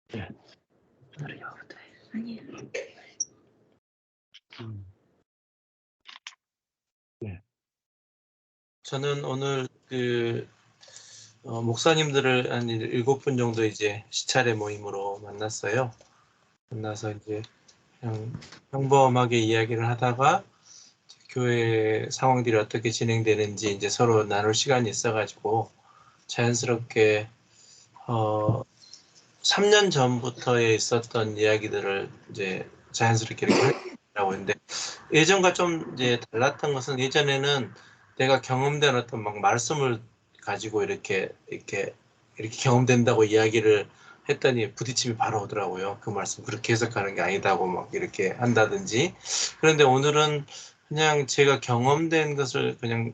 네. 아니에요. 네. 저는 오늘 목사님들을 한 7분 정도 이제 시차례 모임으로 만났어요. 만나서 이제 그냥 평범하게 이야기를 하다가 교회 상황들이 어떻게 진행되는지 이제 서로 나눌 시간이 있어가지고 자연스럽게 3년 전부터에 있었던 이야기들을 이제 자연스럽게 이렇게 하려고 했는데, 예전과 좀 이제 달랐던 것은, 예전에는 내가 경험된 어떤 막 말씀을 가지고 이렇게 경험된다고 이야기를 했더니 부딪힘이 바로 오더라고요. 그 말씀 그렇게 해석하는 게 아니다고 막 이렇게 한다든지. 그런데 오늘은 그냥 제가 경험된 것을 그냥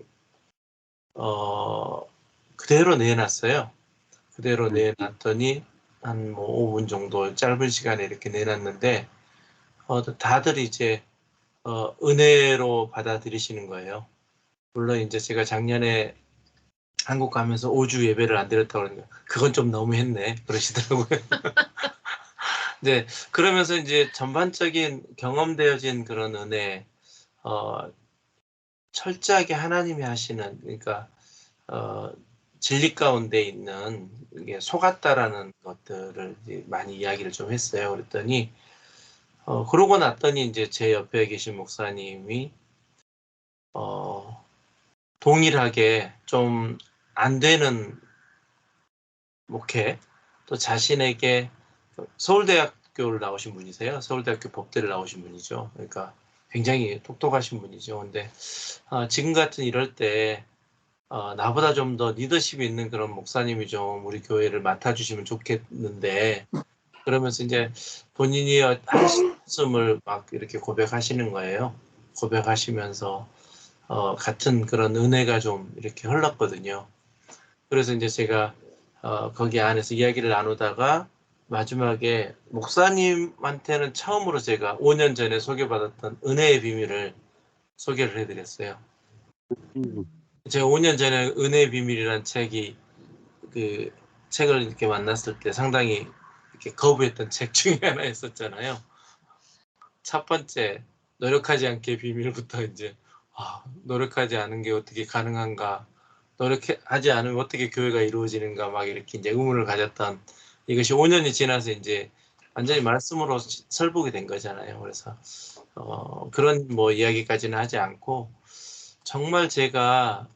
그대로 내놨어요. 그대로 내놨더니 한 뭐 5분 정도 짧은 시간에 이렇게 내놨는데 다들 이제 은혜로 받아들이시는 거예요. 물론 이제 제가 작년에 한국 가면서 5주 예배를 안 드렸다고 그러니까 그건 좀 너무했네 그러시더라고요. 네, 그러면서 이제 전반적인 경험되어진 그런 은혜, 철저하게 하나님이 하시는, 그러니까 진리 가운데 있는 이게 속았다라는 것들을 이제 많이 이야기를 좀 했어요. 그랬더니 그러고 났더니 이제 제 옆에 계신 목사님이 동일하게 좀 안 되는 목회, 또 자신에게 서울대학교를 나오신 분이세요. 서울대학교 법대를 나오신 분이죠. 그러니까 굉장히 똑똑하신 분이죠. 근데 지금 같은 이럴 때 나보다 좀 더 리더십이 있는 그런 목사님이 좀 우리 교회를 맡아주시면 좋겠는데, 그러면서 이제 본인이 하셨음을 막 이렇게 고백하시는 거예요. 고백하시면서 같은 그런 은혜가 좀 이렇게 흘렀거든요. 그래서 이제 제가 거기 안에서 이야기를 나누다가 마지막에 목사님한테는 처음으로 제가 5년 전에 소개받았던 은혜의 비밀을 소개를 해드렸어요. 제가 5년 전에 은혜의 비밀이라는 책이, 그 책을 이렇게 만났을 때 상당히 이렇게 거부했던 책 중에 하나였었잖아요. 첫 번째, 노력하지 않게 비밀부터 이제 노력하지 않은 게 어떻게 가능한가, 노력하지 않으면 어떻게 교회가 이루어지는가 막 이렇게 이제 의문을 가졌던, 이것이 5년이 지나서 이제 완전히 말씀으로 설복이 된 거잖아요. 그래서 그런 뭐 이야기까지는 하지 않고, 정말 제가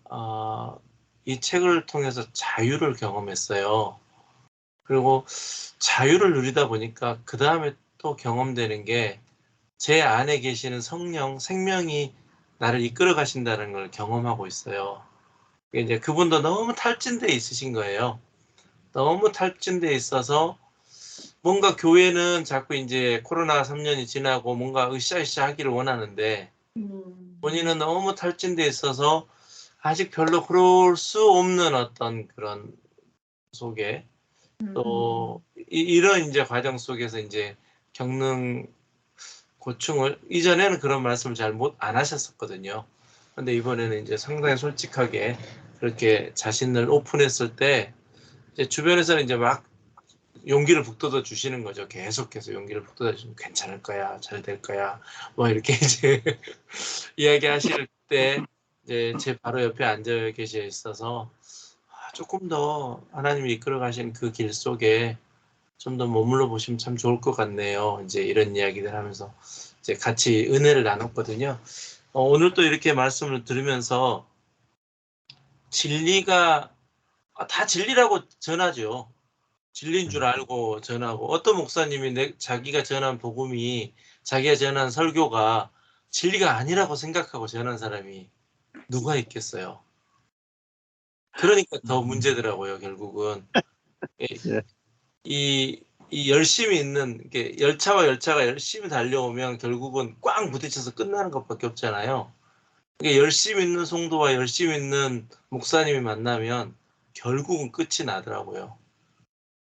이 책을 통해서 자유를 경험했어요. 그리고 자유를 누리다 보니까 그 다음에 또 경험되는 게, 제 안에 계시는 성령, 생명이 나를 이끌어 가신다는 걸 경험하고 있어요. 이제 그분도 너무 탈진돼 있으신 거예요. 너무 탈진돼 있어서 뭔가 교회는 자꾸 이제 코로나 3년이 지나고 뭔가 으쌰으쌰 하기를 원하는데, 본인은 너무 탈진돼 있어서 아직 별로 그럴 수 없는 어떤 그런 속에, 또 이런 이제 과정 속에서 이제 겪는 고충을, 이전에는 그런 말씀을 잘 안 하셨었거든요. 근데 이번에는 이제 상당히 솔직하게 그렇게 자신을 오픈했을 때, 이제 주변에서는 이제 막 용기를 북돋아 주시는 거죠. 계속해서 용기를 북돋아 주시면 괜찮을 거야, 잘 될 거야, 뭐 이렇게 이제 이야기하실 때, 이제 제 바로 옆에 앉아 계셔 있어서 조금 더 하나님이 이끌어 가신 그 길 속에 좀 더 머물러 보시면 참 좋을 것 같네요. 이제 이런 이야기들 하면서 이제 같이 은혜를 나눴거든요. 오늘 또 이렇게 말씀을 들으면서 진리가 다 진리라고 전하죠. 진리인 줄 알고 전하고, 어떤 목사님이 자기가 전한 복음이, 자기가 전한 설교가 진리가 아니라고 생각하고 전한 사람이 누가 있겠어요. 그러니까 더 문제더라고요, 결국은. 이 열심히 있는, 이게 열차와 열차가 열심히 달려오면 결국은 꽝 부딪혀서 끝나는 것밖에 없잖아요. 이게 열심히 있는 성도와 열심히 있는 목사님이 만나면 결국은 끝이 나더라고요.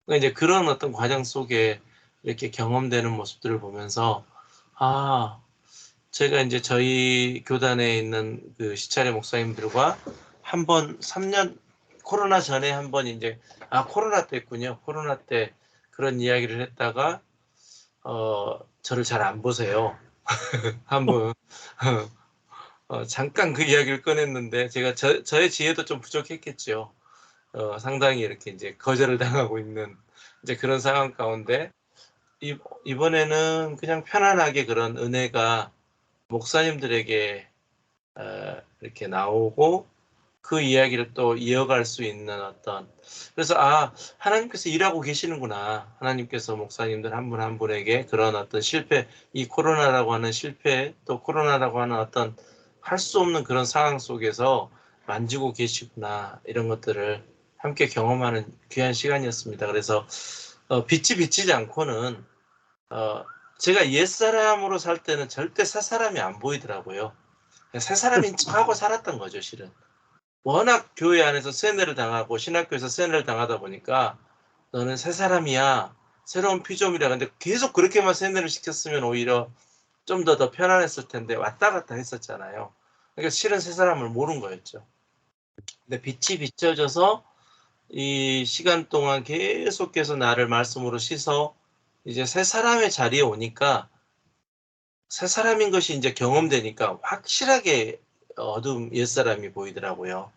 그러니까 이제 그런 어떤 과정 속에 이렇게 경험되는 모습들을 보면서, 제가 이제 저희 교단에 있는 그 시차례 목사님들과 한번 3년 코로나 전에 한번 이제 코로나 때였군요. 코로나 때 그런 이야기를 했다가 저를 잘 안 보세요. 한번 잠깐 그 이야기를 꺼냈는데 제가 저의 지혜도 좀 부족했겠죠. 상당히 이렇게 이제 거절을 당하고 있는 이제 그런 상황 가운데 이번에는 그냥 편안하게 그런 은혜가 목사님들에게 이렇게 나오고 그 이야기를 또 이어갈 수 있는 어떤 그래서 하나님께서 일하고 계시는구나. 하나님께서 목사님들 한 분 한 분에게 그런 어떤 실패, 이 코로나라고 하는 실패, 또 코로나라고 하는 어떤 할 수 없는 그런 상황 속에서 만지고 계시구나. 이런 것들을 함께 경험하는 귀한 시간이었습니다. 그래서 빛이 비치지 않고는 제가 옛사람으로 살 때는 절대 새사람이 안 보이더라고요. 새사람인 척하고 살았던 거죠, 실은. 워낙 교회 안에서 세뇌를 당하고 신학교에서 세뇌를 당하다 보니까 너는 새 사람이야. 새로운 피조물이야. 근데 계속 그렇게만 세뇌를 시켰으면 오히려 좀 더 편안했을 텐데 왔다 갔다 했었잖아요. 그러니까 실은 새 사람을 모른 거였죠. 근데 빛이 비춰져서 이 시간 동안 계속해서 나를 말씀으로 씻어 이제 새 사람의 자리에 오니까 새 사람인 것이 이제 경험되니까 확실하게 어두운 옛사람이 보이더라고요.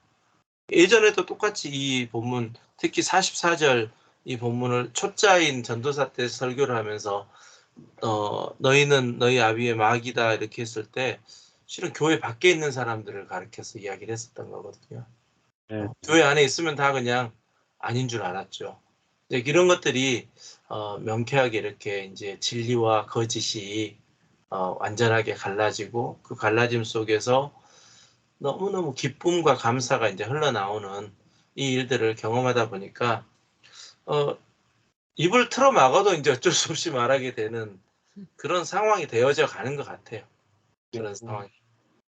예전에도 똑같이 이 본문, 특히 44절 이 본문을 초짜인 전도사 때 설교를 하면서 너희는 너희 아비의 마귀다 이렇게 했을 때 실은 교회 밖에 있는 사람들을 가리켜서 이야기를 했었던 거거든요. 교회 안에 있으면 다 그냥 아닌 줄 알았죠. 이런 것들이 명쾌하게 이렇게 이제 진리와 거짓이 완전하게 갈라지고 그 갈라짐 속에서 너무너무 기쁨과 감사가 이제 흘러나오는 이 일들을 경험하다 보니까 입을 틀어 막아도 이제 어쩔 수 없이 말하게 되는 그런 상황이 되어져 가는 것 같아요. 그런 상황이.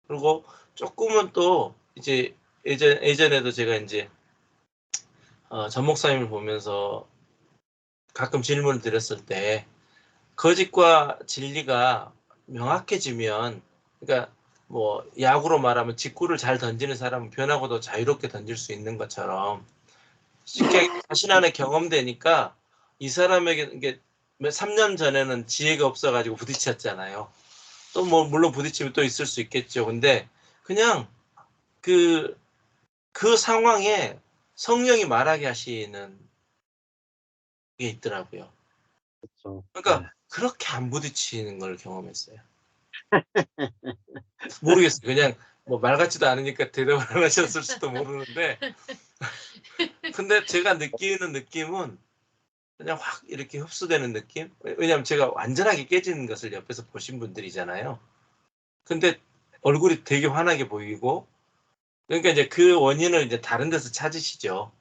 그리고 조금은 또 이제 예전에도 제가 이제 전 목사님을 보면서 가끔 질문을 드렸을 때 거짓과 진리가 명확해지면 그러니까 뭐 야구로 말하면 직구를 잘 던지는 사람은 변하고도 자유롭게 던질 수 있는 것처럼 쉽게 자신 안에 경험되니까 이 사람에게 이게 3년 전에는 지혜가 없어가지고 부딪혔잖아요. 또 뭐 물론 부딪히면 또 있을 수 있겠죠. 근데 그냥 그 상황에 성령이 말하게 하시는 게 있더라고요. 그렇죠. 그러니까 그렇게 안 부딪히는 걸 경험했어요. 모르겠어요. 그냥 뭐 말 같지도 않으니까 대답을 안 하셨을 수도 모르는데 근데 제가 느끼는 느낌은 그냥 확 이렇게 흡수되는 느낌? 왜냐하면 제가 완전하게 깨지는 것을 옆에서 보신 분들이잖아요. 근데 얼굴이 되게 환하게 보이고 그러니까 이제 그 원인을 이제 다른 데서 찾으시죠.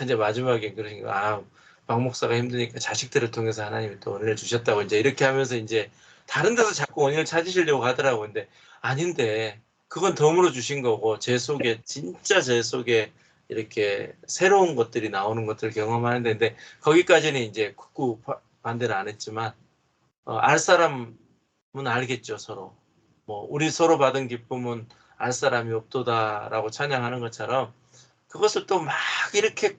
이제 마지막에 그러니까 박 목사가 힘드니까 자식들을 통해서 하나님이 또 은혜를 주셨다고 이제 이렇게 하면서 이제 다른 데서 자꾸 원인을 찾으시려고 하더라고. 근데 아닌데 그건 덤으로 주신 거고 제 속에 진짜 제 속에 이렇게 새로운 것들이 나오는 것들을 경험하는데 근데 거기까지는 이제 극구 반대를 안 했지만 알 사람은 알겠죠 서로. 뭐 우리 서로 받은 기쁨은 알 사람이 없도다라고 찬양하는 것처럼 그것을 또 막 이렇게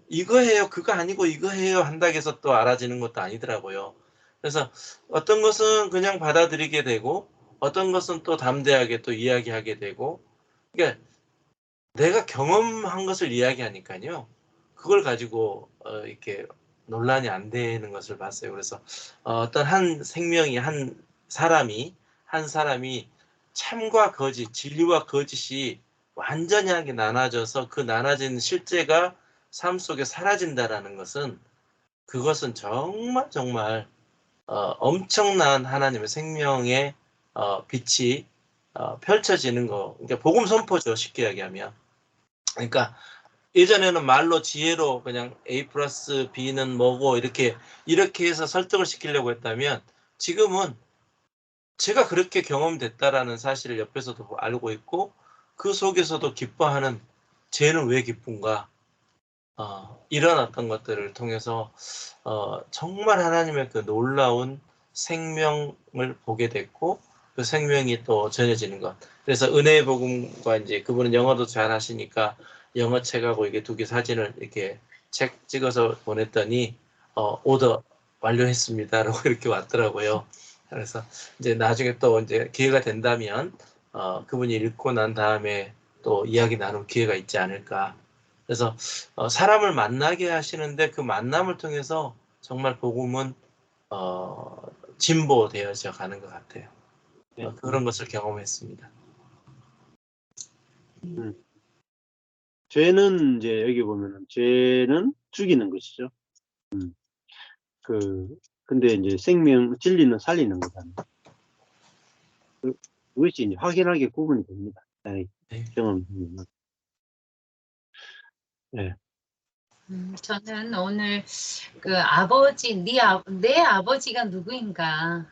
이거 해요, 그거 아니고 이거 해요 한다고 해서 또 알아지는 것도 아니더라고요. 그래서 어떤 것은 그냥 받아들이게 되고 어떤 것은 또 담대하게 또 이야기하게 되고 그러니까 내가 경험한 것을 이야기하니까요. 그걸 가지고 이렇게 논란이 안 되는 것을 봤어요. 그래서 어떤 한 생명이 한 사람이 참과 거짓, 진리와 거짓이 완전하게 나눠져서 그 나눠진 실제가 삶 속에 사라진다라는 것은 그것은 정말 정말 엄청난 하나님의 생명의 빛이 펼쳐지는 거. 그러니까 복음 선포죠. 쉽게 이야기하면. 그러니까 예전에는 말로 지혜로 그냥 A 플러스 B는 뭐고 이렇게 해서 설득을 시키려고 했다면 지금은 제가 그렇게 경험됐다라는 사실을 옆에서도 알고 있고 그 속에서도 기뻐하는 쟤는 왜 기쁜가 이런 어떤 것들을 통해서 정말 하나님의 그 놀라운 생명을 보게 됐고 그 생명이 또 전해지는 것. 그래서 은혜의 복음과 이제 그분은 영어도 잘 하시니까 영어 책하고 이게 두 개 사진을 이렇게 책 찍어서 보냈더니 오더 완료했습니다라고 이렇게 왔더라고요. 그래서 이제 나중에 또 이제 기회가 된다면 그분이 읽고 난 다음에 또 이야기 나눌 기회가 있지 않을까. 그래서 사람을 만나게 하시는데 그 만남을 통해서 정말 복음은 진보되어져 가는 것 같아요. 네. 그런 것을 경험했습니다. 죄는 이제 여기 보면은 죄는 죽이는 것이죠. 근데 이제 진리는 살리는 거잖아요. 그것이 이제 확연하게 구분이 됩니다. 네. 경험이. 네. 저는 오늘 그 아버지, 내 아버지가 누구인가?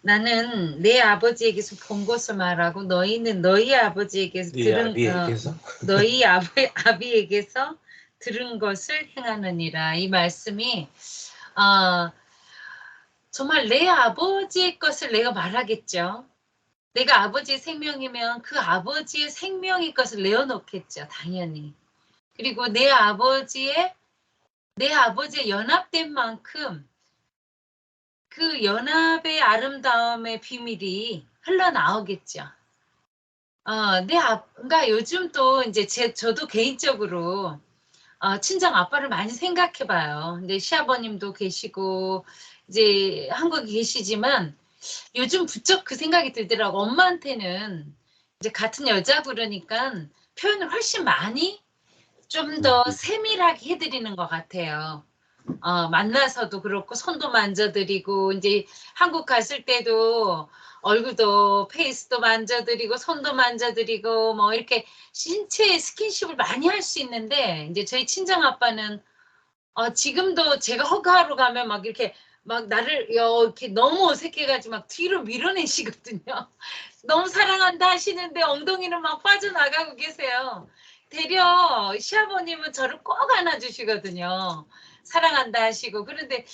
나는 내 아버지에게서 본 것을 말하고 너희는 너희 아버지에게서 너희 아비에게서 들은 것을 행하느니라. 이 말씀이 정말 내 아버지의 것을 내가 말하겠죠. 내가 아버지의 생명이면 그 아버지의 생명의 것을 내어놓겠죠. 당연히. 그리고 내 아버지의 연합된 만큼 그 연합의 아름다움의 비밀이 흘러나오겠죠. 그러니까 요즘 또 이제 저도 개인적으로 친정 아빠를 많이 생각해봐요. 근데 시아버님도 계시고 이제 한국에 계시지만 요즘 부쩍 그 생각이 들더라고. 엄마한테는 이제 같은 여자고 그러니까 표현을 훨씬 많이 좀 더 세밀하게 해드리는 것 같아요. 만나서도 그렇고 손도 만져드리고 이제 한국 갔을 때도 얼굴도 페이스도 만져드리고 손도 만져드리고 뭐 이렇게 신체 스킨십을 많이 할 수 있는데 이제 저희 친정 아빠는 지금도 제가 허가하러 가면 막 이렇게 막 나를 이렇게 너무 어색해가지고 막 뒤로 밀어내시거든요. 너무 사랑한다 하시는데 엉덩이는 막 빠져나가고 계세요. 되려 시아버님은 저를 꼭 안아주시거든요. 사랑한다 하시고. 근데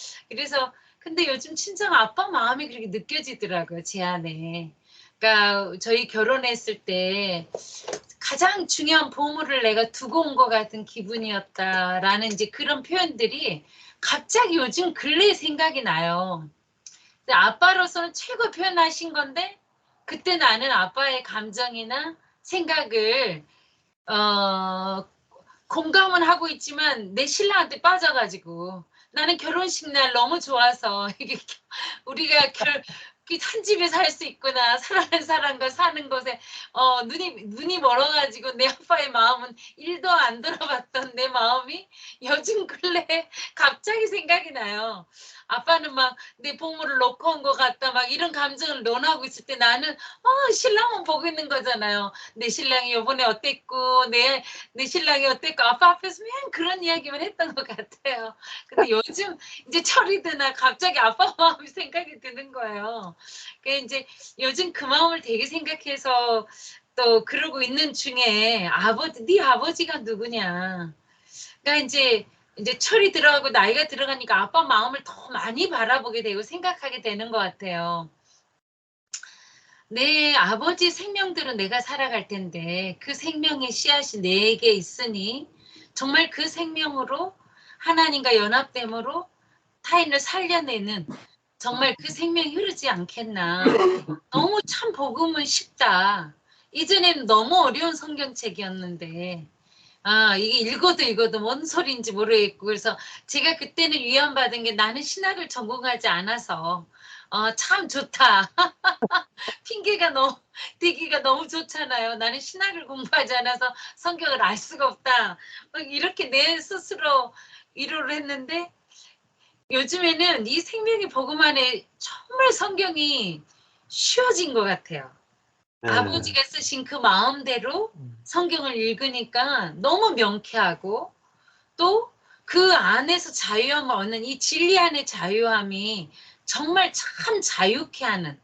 요즘 친정 아빠 마음이 그렇게 느껴지더라고요. 제 안에. 그러니까 저희 결혼했을 때 가장 중요한 보물을 내가 두고 온 것 같은 기분이었다라는 이제 그런 표현들이 갑자기 요즘 근래에 생각이 나요. 근데 아빠로서는 최고 표현하신 건데 그때 나는 아빠의 감정이나 생각을 공감은 하고 있지만 내 신랑한테 빠져가지고 나는 결혼식 날 너무 좋아서 이게 우리가 한 집에 살 수 있구나. 사랑하는 사람과 사는 곳에 눈이 멀어가지고 내 아빠의 마음은 1도 안 들어봤던 내 마음이 요즘 근래에 갑자기 생각이 나요. 아빠는 막 내 보물을 놓고 온 것 같다 막 이런 감정을 논하고 있을 때 나는 신랑만 보고 있는 거잖아요. 내 신랑이 요번에 어땠고 내 신랑이 어땠고 아빠 앞에서 맨 그런 이야기만 했던 것 같아요. 근데 요즘 이제 철이 드나 갑자기 아빠 마음이 생각이 드는 거예요. 그러니까 이제 요즘 그 마음을 되게 생각해서 또 그러고 있는 중에 네 아버지가 누구냐. 그러니까 이제 철이 들어가고 나이가 들어가니까 아빠 마음을 더 많이 바라보게 되고 생각하게 되는 것 같아요. 내 아버지 생명대로 내가 살아갈 텐데 그 생명의 씨앗이 내게 있으니 정말 그 생명으로 하나님과 연합됨으로 타인을 살려내는 정말 그 생명이 흐르지 않겠나. 너무 참 복음은 쉽다. 이전에는 너무 어려운 성경책이었는데 이게 읽어도 뭔 소리인지 모르겠고 그래서 제가 그때는 위안받은 게 나는 신학을 전공하지 않아서 참 좋다. 핑계가 대기가 너무 좋잖아요. 나는 신학을 공부하지 않아서 성경을 알 수가 없다. 이렇게 내 스스로 위로를 했는데 요즘에는 이 생명의 복음 안에 정말 성경이 쉬워진 것 같아요. 아버지가 쓰신 그 마음대로 성경을 읽으니까 너무 명쾌하고 또 그 안에서 자유함을 얻는 이 진리 안의 자유함이 정말 참 자유케 하는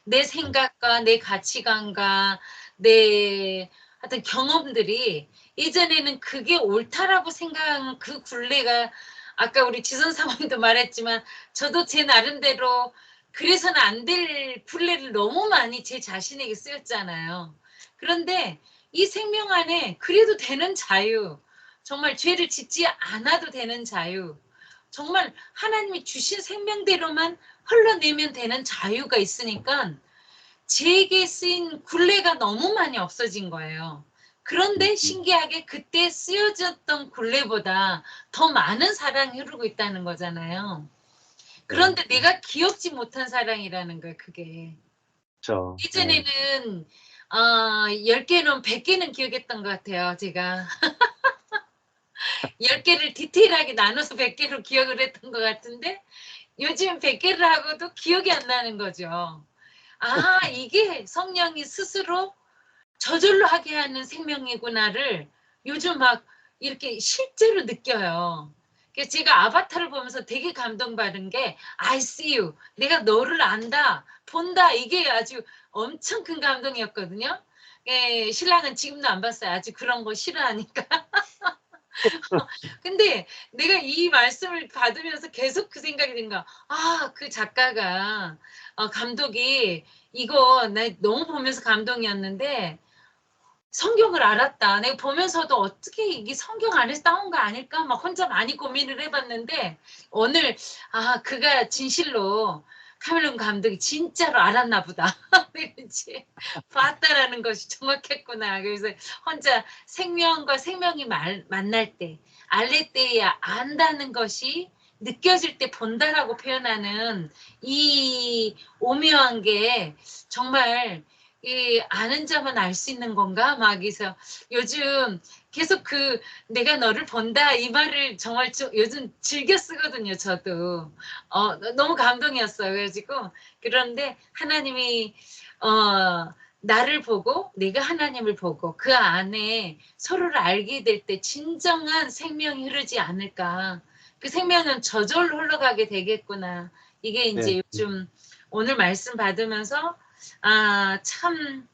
내 생각과 내 가치관과 내 하여튼 경험들이 예전에는 그게 옳다라고 생각하는 그 굴레가 아까 우리 지선 사모님도 말했지만 저도 제 나름대로 그래서는 안 될 굴레를 너무 많이 제 자신에게 쓰였잖아요. 그런데 이 생명 안에 그래도 되는 자유, 정말 죄를 짓지 않아도 되는 자유, 정말 하나님이 주신 생명대로만 흘러내면 되는 자유가 있으니까 제게 쓰인 굴레가 너무 많이 없어진 거예요. 그런데 신기하게 그때 쓰여졌던 굴레보다 더 많은 사랑이 흐르고 있다는 거잖아요. 그런데 내가 기억지 못한 사랑이라는 거예요, 그게. 그렇죠. 예전에는 10개는 100개는 기억했던 것 같아요, 제가. 10개를 디테일하게 나눠서 100개로 기억을 했던 것 같은데 요즘 100개를 하고도 기억이 안 나는 거죠. 아, 이게 성령이 스스로 저절로 하게 하는 생명이구나를 요즘 막 이렇게 실제로 느껴요. 그래서 제가 아바타를 보면서 되게 감동받은 게 I see you. 내가 너를 안다, 본다. 이게 아주 엄청 큰 감동이었거든요. 예, 신랑은 지금도 안 봤어요. 아주 그런 거 싫어하니까. 근데 내가 이 말씀을 받으면서 계속 그 생각이 든 거야. 아, 그 작가가, 감독이 이거 나 너무 보면서 감동이었는데 성경을 알았다. 내가 보면서도 어떻게 이게 성경 안에서 따온 거 아닐까? 막 혼자 많이 고민을 해봤는데 오늘 그가 진실로 카멜론 감독이 진짜로 알았나 보다. 이제 봤다라는 것이 정확했구나. 그래서 혼자 생명과 생명이 만날 때, 알레떼야 안다는 것이 느껴질 때 본다라고 표현하는 이 오묘한 게 정말 이 아는 자만 알 수 있는 건가? 막 그래서 요즘 계속 그 내가 너를 본다 이 말을 정말 요즘 즐겨 쓰거든요. 저도 너무 감동이었어요. 그래가지고 그런데 하나님이 나를 보고 내가 하나님을 보고 그 안에 서로를 알게 될 때 진정한 생명이 흐르지 않을까. 그 생명은 저절로 흘러가게 되겠구나. 이게 이제 요즘 오늘 말씀 받으면서 참,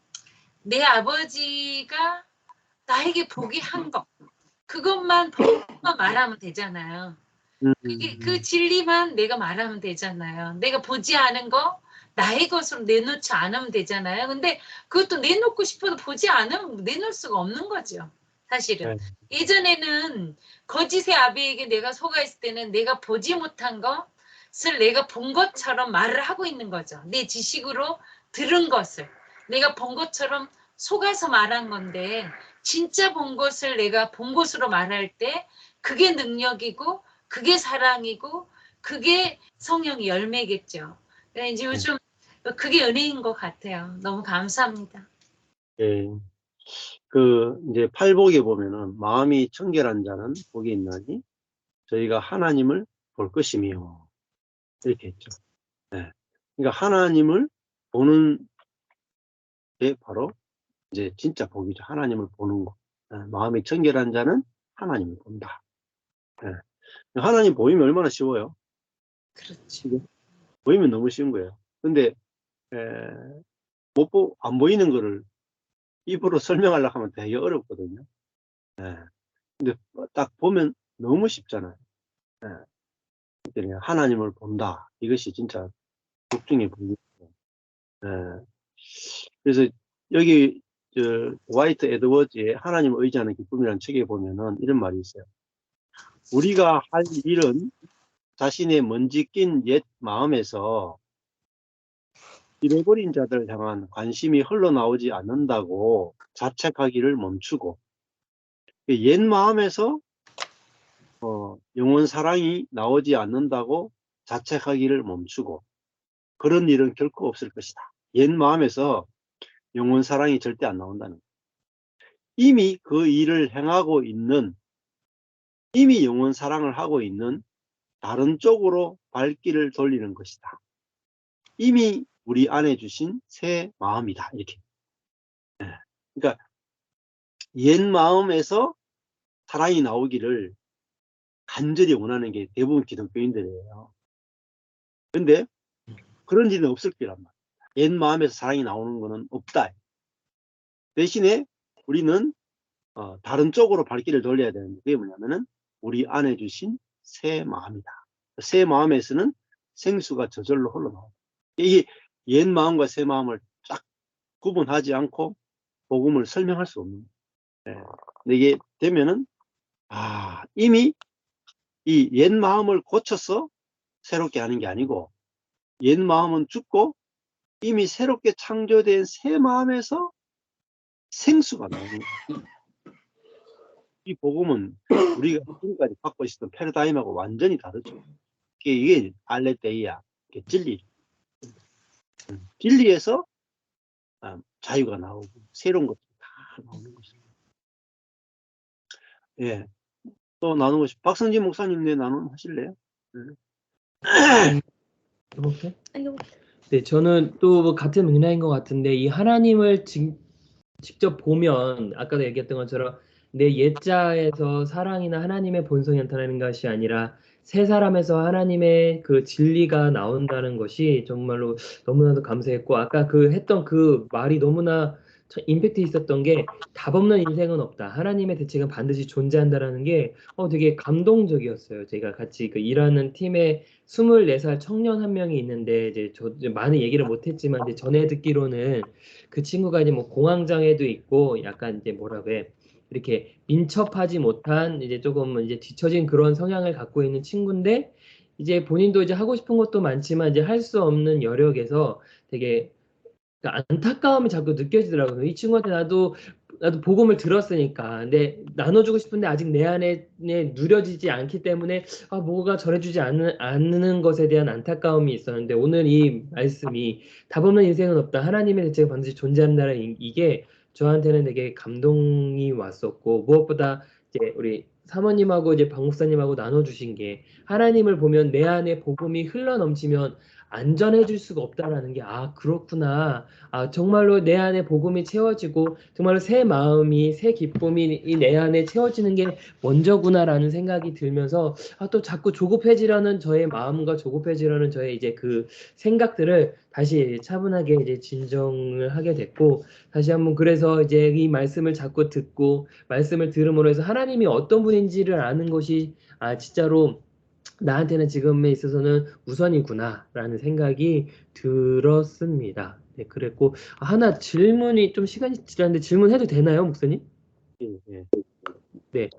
내 아버지가 나에게 보게 한 것, 그것만 말하면 되잖아요. 그 진리만 내가 말하면 되잖아요. 내가 보지 않은 거, 나의 것으로 내놓지 않으면 되잖아요. 근데 그것도 내놓고 싶어도 보지 않으면 내놓을 수가 없는 거죠. 사실은. 예전에는 거짓의 아비에게 내가 속아 있을 때는 내가 보지 못한 것을 내가 본 것처럼 말을 하고 있는 거죠. 내 지식으로 들은 것을 내가 본 것처럼 속아서 말한 건데 진짜 본 것을 내가 본 것으로 말할 때 그게 능력이고 그게 사랑이고 그게 성령의 열매겠죠. 그러니까 이제 요즘 그게 은혜인 것 같아요. 너무 감사합니다. 예. 그 이제 팔복에 보면은 마음이 청결한 자는 복이 있나니 저희가 하나님을 볼 것이며 이렇게 했죠. 네. 그러니까 하나님을 보는 게 바로 이제 진짜 복이죠. 하나님을 보는 거. 네. 마음이 청결한 자는 하나님을 본다. 네. 하나님 보이면 얼마나 쉬워요. 그렇죠. 보이면 너무 쉬운 거예요. 근데 안 보이는 거를 입으로 설명하려고 하면 되게 어렵거든요. 네. 근데 딱 보면 너무 쉽잖아요. 네. 그러니까 하나님을 본다. 이것이 진짜 복중의 복이죠. 네. 그래서 여기 화이트 에드워즈의 하나님을 의지하는 기쁨이라는 책에 보면은 이런 말이 있어요. 우리가 할 일은 자신의 먼지 낀 옛 마음에서 잃어버린 자들을 향한 관심이 흘러나오지 않는다고 자책하기를 멈추고 옛 마음에서 영원 사랑이 나오지 않는다고 자책하기를 멈추고 그런 일은 결코 없을 것이다. 옛 마음에서 영원 사랑이 절대 안 나온다는 거예요. 이미 그 일을 행하고 있는 이미 영원 사랑을 하고 있는 다른 쪽으로 발길을 돌리는 것이다. 이미 우리 안에 주신 새 마음이다. 이렇게. 그러니까 옛 마음에서 사랑이 나오기를 간절히 원하는 게 대부분 기독교인들이에요. 근데 그런 일은 없을 거란 말이야. 옛 마음에서 사랑이 나오는 거는 없다. 대신에 우리는 다른 쪽으로 발길을 돌려야 되는데 그게 뭐냐면은 우리 안에 주신 새 마음이다. 새 마음에서는 생수가 저절로 흘러나옵니다. 이게 옛 마음과 새 마음을 쫙 구분하지 않고 복음을 설명할 수 없는 거예요. 예. 이게 되면은 이미 이 옛 마음을 고쳐서 새롭게 하는 게 아니고 옛 마음은 죽고 이미 새롭게 창조된 새 마음에서 생수가 나오는 거예요. 이 복음은 우리가 지금까지 갖고 있었던 패러다임하고 완전히 다르죠. 이게 알레테이아, 진리. 진리에서 자유가 나오고 새로운 것들이 다 나오는 것입니다. 예. 또 나누고 싶. 박성진 목사님 나눔하실래요? 해볼게. 네, 저는 또 같은 맥락인 것 같은데 이 하나님을 직접 보면 아까도 얘기했던 것처럼 내 옛자에서 사랑이나 하나님의 본성이 나타나는 것이 아니라 새 사람에서 하나님의 그 진리가 나온다는 것이 정말로 너무나도 감사했고 아까 했던 그 말이 너무나 임팩트 있었던 게 답 없는 인생은 없다. 하나님의 대책은 반드시 존재한다라는 게 되게 감동적이었어요. 제가 같이 일하는 팀에 24살 청년 한 명이 있는데 이제 많은 얘기를 못했지만 이제 전에 듣기로는 그 친구가 이제 뭐 공황장애도 있고 약간 이제 뭐라고 해 이렇게 민첩하지 못한 이제 조금 이제 뒤처진 그런 성향을 갖고 있는 친구인데 이제 본인도 이제 하고 싶은 것도 많지만 이제 할 수 없는 여력에서 되게 안타까움이 자꾸 느껴지더라고요. 이 친구한테 나도 복음을 들었으니까 근데 나눠주고 싶은데 아직 내 안에 누려지지 않기 때문에 뭐가 전해주지 않는 것에 대한 안타까움이 있었는데 오늘 이 말씀이 답 없는 인생은 없다. 하나님의 대책은 반드시 존재한다는 이게 저한테는 되게 감동이 왔었고 무엇보다 이제 우리 사모님하고 이제 박 목사님하고 나눠주신 게 하나님을 보면 내 안에 복음이 흘러넘치면 안전해질 수가 없다라는 게 그렇구나. 정말로 내 안에 복음이 채워지고 정말로 새 마음이 새 기쁨이 내 안에 채워지는 게 먼저구나라는 생각이 들면서 또 자꾸 조급해지려는 저의 마음과 조급해지려는 저의 이제 그 생각들을 다시 차분하게 이제 진정을 하게 됐고 다시 한번 그래서 이제 이 말씀을 자꾸 듣고 말씀을 들음으로 해서 하나님이 어떤 분인지를 아는 것이 진짜로 나한테는 지금에 있어서는 우선이구나라는 생각이 들었습니다. 네, 그랬고 하나 질문이 좀 시간이 지났는데 질문해도 되나요, 목사님? 예. 네,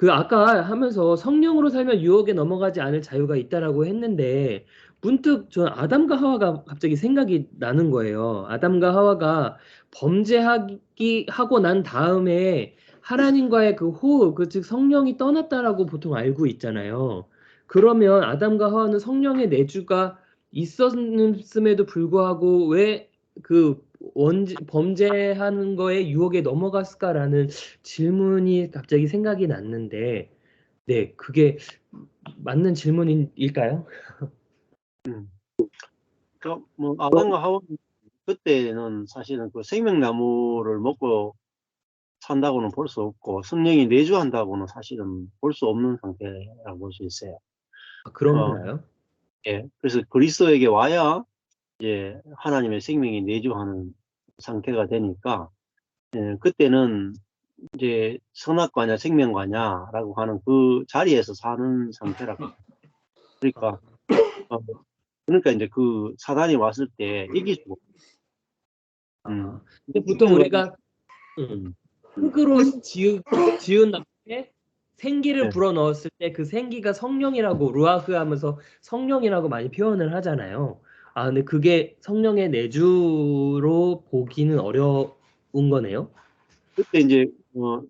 아까 하면서 성령으로 살면 유혹에 넘어가지 않을 자유가 있다라고 했는데 문득 저 아담과 하와가 갑자기 생각이 나는 거예요. 아담과 하와가 범죄하고 난 다음에 하나님과의 그 호흡, 즉 성령이 떠났다라고 보통 알고 있잖아요. 그러면 아담과 하와는 성령의 내주가 있었음에도 불구하고 왜 범죄하는 거에 유혹에 넘어갔을까라는 질문이 갑자기 생각이 났는데, 네, 그게 맞는 질문일까요? 뭐 아담과 하와 그때는 사실은 그 생명나무를 먹고 산다고는 볼 수 없고 성령이 내주한다고는 사실은 볼 수 없는 상태라고 볼 수 있어요. 그런가요? 예. 그래서 그리스도에게 와야 이제 하나님의 생명이 내주하는 상태가 되니까 그때는 이제 선악과냐 생명과냐라고 하는 그 자리에서 사는 상태라고. 그러니까 이제 그 사단이 왔을 때 이길 수가 없어요. 근데 보통 우리가 흙으로 지은 다음에 생기를 네. 불어넣었을 때 그 생기가 성령이라고 루아흐 하면서 성령이라고 많이 표현을 하잖아요. 근데 그게 성령의 내주로 보기는 어려운 거네요. 그때 이제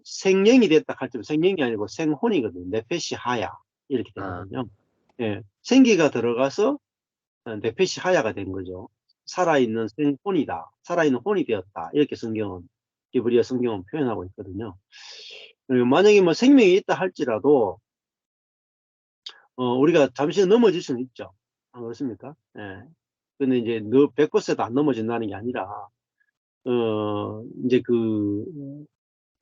생령이 됐다 할 때 생령이 아니고 생혼이거든요. 네페시 하야 이렇게 되거든요. 예, 생기가 들어가서 네페시 하야가 된 거죠. 살아있는 생혼이다. 살아있는 혼이 되었다. 이렇게 히브리어 성경은 표현하고 있거든요. 그리고 만약에 뭐 생명이 있다 할지라도 우리가 잠시 넘어질 수는 있죠. 안 그렇습니까? 예. 근데 이제 100% 안 넘어진다는 게 아니라 이제